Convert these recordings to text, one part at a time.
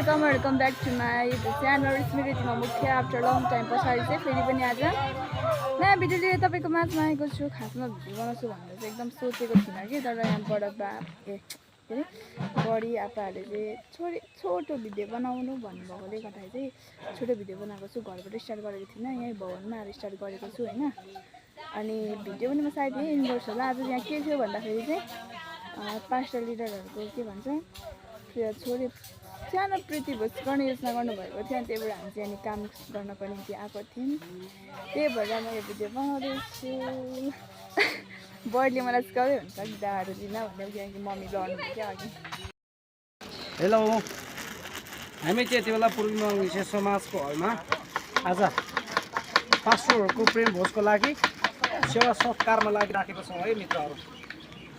Welcome back to my channel स्मृतिमा मुख्य after long time पछाडि चाहिँ फेरि पनि आज नयाँ भिडियो लिएर तपाईँको माझमा आएको छु। खासमा भिडियो बनाउँछु भनेर चाहिँ एकदम सोचेको थिइनँ कि, तर यहाँबाट बडी आप्पाहरूले चाहिँ छोटो भिडियो बनाउनु भन्नुभएकोले गर्दाखेरि चाहिँ छोटो भिडियो बनाएको छु। घरबाट स्टार्ट गरेको थिइनँ, यहीँ भवनमा आएर स्टार्ट गरेको छु होइन। अनि भिडियो पनि म सायद यहीँ इन गर्छु होला। आज यहाँ के थियो भन्दाखेरि चाहिँ पास्टर लिडरहरूको के भन्छ छोरी सानो प्रीति भोजकर्ण योजना गर्नुभएको थियो, अनि त्यही भएर हामी चाहिँ यहाँ काम गर्नको निम्ति आएको थियौँ। त्यही भएर म यो भिडियो बनाउँदैछु। बडीले मलाई सिकाउँदै हुन्छ डाँडो दिन भनेर, किनकि मम्मी लड्नु क्या अघि। हेलो, हामी चाहिँ यति बेला पूर्वी मङ्गेसी समाजको हलमा आज पास्टरहरूको प्रेम भोजको लागि सेवा सत्कारमा लागिराखेको छौँ है मित्रहरू।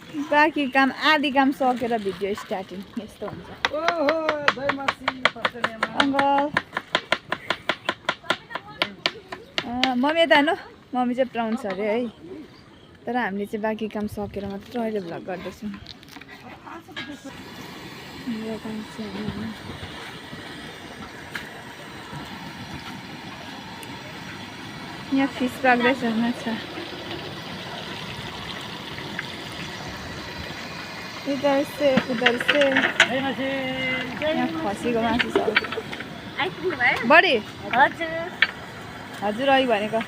बाँकी काम आधी काम सकेर भिडियो स्टार्टिङ यस्तो हुन्छ। ओहो जय मासी अङ्कल मम्मी यता हेर्नु, मम्मी चाहिँ प्राउन्स अरे है, तर हामीले चाहिँ बाँकी काम सकेर मात्र अहिले भ्लग गर्दैछौँ। यहाँ फिस पाक्दैछ माछा, इधर से उधर से यहाँ खसीको मासु छ। बडी हजुर अघि भनेको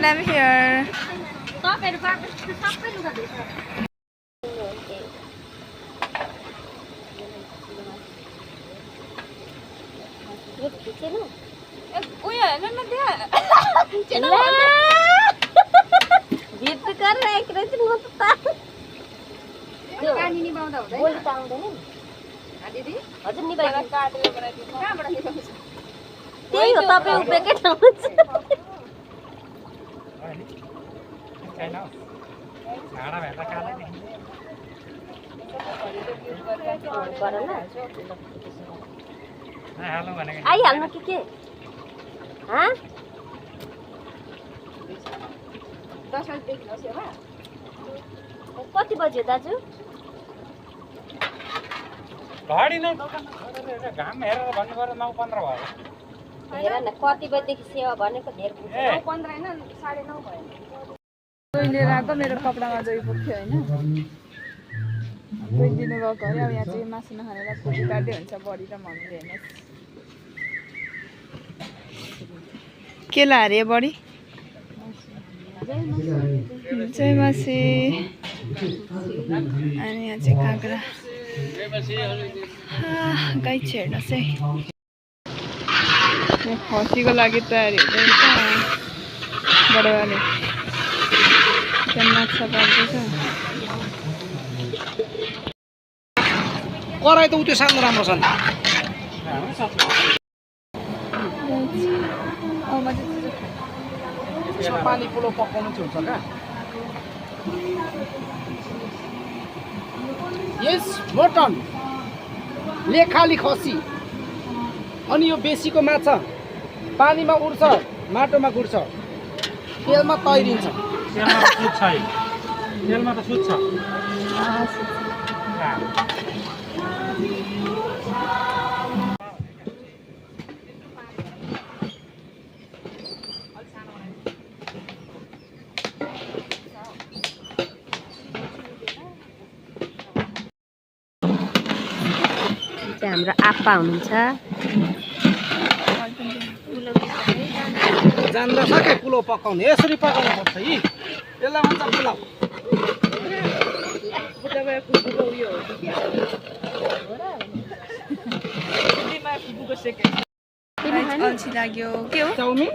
I'm here. उयो हेर्नु न त्यहाँ भिड गरिरहेको रहेछ म त पानी निभाउँदा हुँदैन बोली त आउँदैन नि दिदी। हजुर निभाइ काटेर बनाइदिनु। कहाँबाट निभाउँछ? त्यही हो, तपाईँ उभिएकै ठाउँमा छ। आइहाल्नु कि के? कति बज्यो दाजु? घडी नै घाम हेरेर भन्नु पर्यो 9:15 भयो। हेर न कति बजेदेखि सेवा भनेको धेर बुझ्यो। 9:15 हैन 9:30 भयो। जोइ लिएर आएको मेरो कपडामा जोइ पुग्थ्यो हैन। जोइ दिनु गएको अरे। अब यहाँ चाहिँ मासु नखानेर फोटो काट्दै हुन्छ बडी र मम्मीले हेर्नुहोस्। के ला अरे बडी? जय मासी। अनि यहाँ चाहिँ काँक्रा गाई छेर्नुहोस् है। खसीको लागि तयारी हुँदैछ बडाबाले। त्यहाँ माछा पाल्दैछ। कराई त उतै सानो राम्रो छ नि। पानी पुलो पकाउनु चाहिँ हुन्छ क्या? यस मटन लेखाली खसी अनि यो बेसीको माछा पानीमा उड्छ, माटोमा गुड्छ, तेलमा तैरिन्छ। तेलमा त सुत्छ। हाम्रो आप्पा हुनुहुन्छ। जान्दछ के पुलाउ पकाउनु? यसरी पकाउनु पर्छ यी। यसलाई भन्छ पुलाउ। अल्छी लाग्यो। के हो? चाउमिन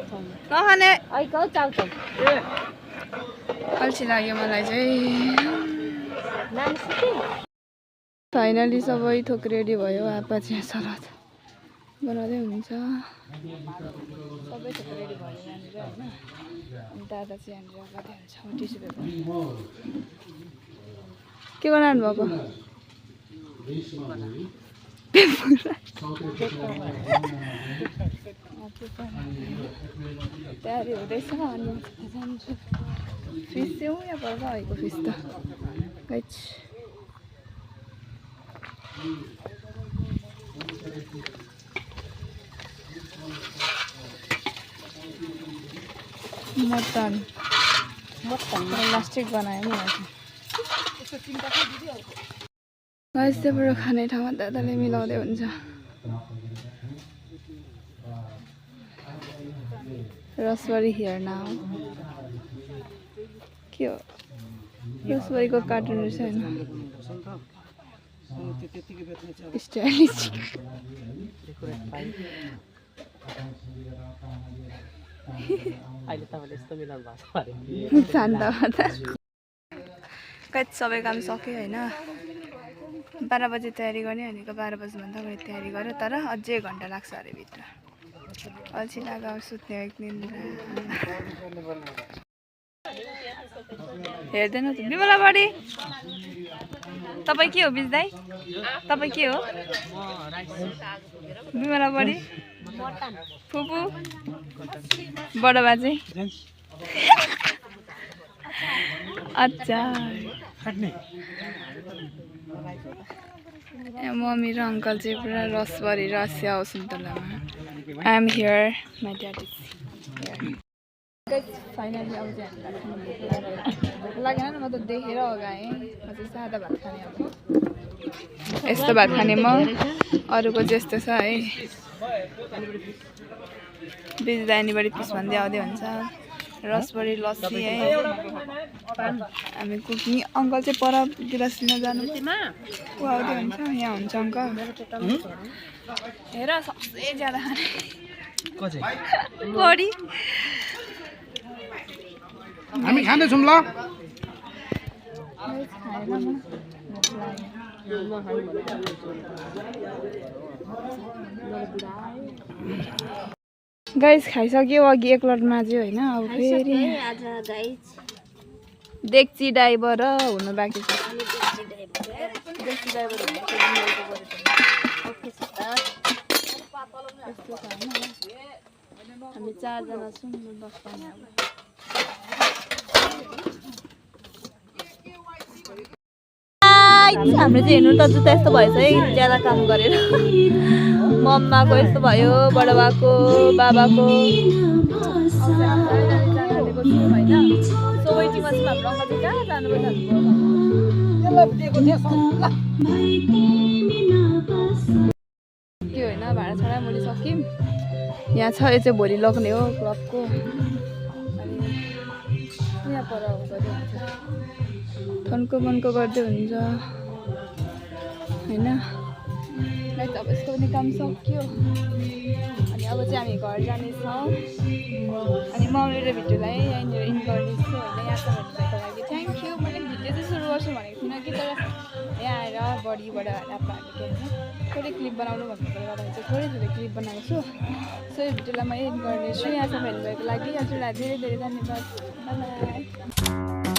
नखाने ऐको चाउचाउ। अल्छी लाग्यो मलाई चाहिँ। नानी सुते? फाइनली सबै थोक रेडी भयो। आप्पा चाहिँ सलाद बनाउँदै हुनुहुन्छ। सबै थोक रेडी भयो यहाँनिर होइन। अनि दादा चाहिँ यहाँनिर गर्दै हुन्छ टिस्यु पेपर। के बनाउनु भएको? तयारी हुँदैछ। अनि जान्छु फिस चाहिँ यहाँ पर्छ अहिलेको फिस त गाइस। मटन प्लास्टिक बनायो गाइस त्यहाँबाट खाने ठाउँमा दादाले मिलाउँदै हुन्छ रसबरी हियर नाउ के हो रसबरीको कार्टुन रहेछ होइन स्टाइलिस सबै काम सक्यो होइन 12 बजे तयारी गर्ने भनेको 12 बजीभन्दा अगाडि तयारी गरेँ तर अझै 1 घन्टा लाग्छ अरे भित्र अल्छी लाग्यो अब सुत्ने एक दिन हेर्दैन त बिमला बडी तपाईँ के हो बिजदाई तपाईँ के हो बिमला बडी फुपू बडो बाजे अच्छा मम्मी र अङ्कल चाहिँ पुरा रसभरी रस्या हो सुन्तलामा I am here my dad is here finally अब चाहिँ भोक लागेन नि म त देखेर अगाएँ म चाहिँ सादा भात खाने अब यस्तो भात खाने म अरूको जस्तो छ है बिजदा एनिबडी पिस भन्दै आउँदै हुन्छ रसबरी लस्सी है हामी कुकिङ अङ्कल चाहिँ पर गिलास लिन जानु ऊ आउँदै हुन्छ यहाँ हुन्छ अङ्कल हेर सबसे ज्यादा खाने बडी हामी खाँदैछौँ ल गाइस खाइसक्यो अघि एकलट माझ्यो होइन अब फेरि डेक्ची ड्राइभर हुनु बाँकी छ हामी 4 जना छौँ 10 जना हाम्रो चाहिँ हेर्नु त जुत्ता यस्तो भएछ है ज्यादा काम गरेर मम्माको यस्तो भयो बडाबाको बाबाको सोबैटीमा चाहिँ हाम्रो अङ्कल चाहिँ कहाँ जानुपर्छ त्यो होइन भाडा छाडा मैले सक्यौँ यहाँ छ यो चाहिँ भोलि लग्ने हो क्लबको अनि यहाँ पर थन्को मनको गर्दै हुन्छ होइन लाइक अब यसको पनि काम सक्यो अनि अब चाहिँ हामी घर जानेछौँ अनि मम्मी र भिडियोलाई यहाँनिर इन गर्नेछु होइन यहाँसम्म हेर्नुको लागि थ्याङ्क यू मैले भिडियो चाहिँ सुरु गर्छु भनेको थिइनँ कि तर यहाँ आएर बडीबाट हामीले के होइन थोरै क्लिप बनाउनु भन्नुको गर्दा चाहिँ थोरै क्लिप बनाएको छु सो यो भिडियोलाई म इन गर्नेछु यहाँसम्म हेर्नुभएको लागि हजुरलाई धेरै धेरै धन्यवाद बाई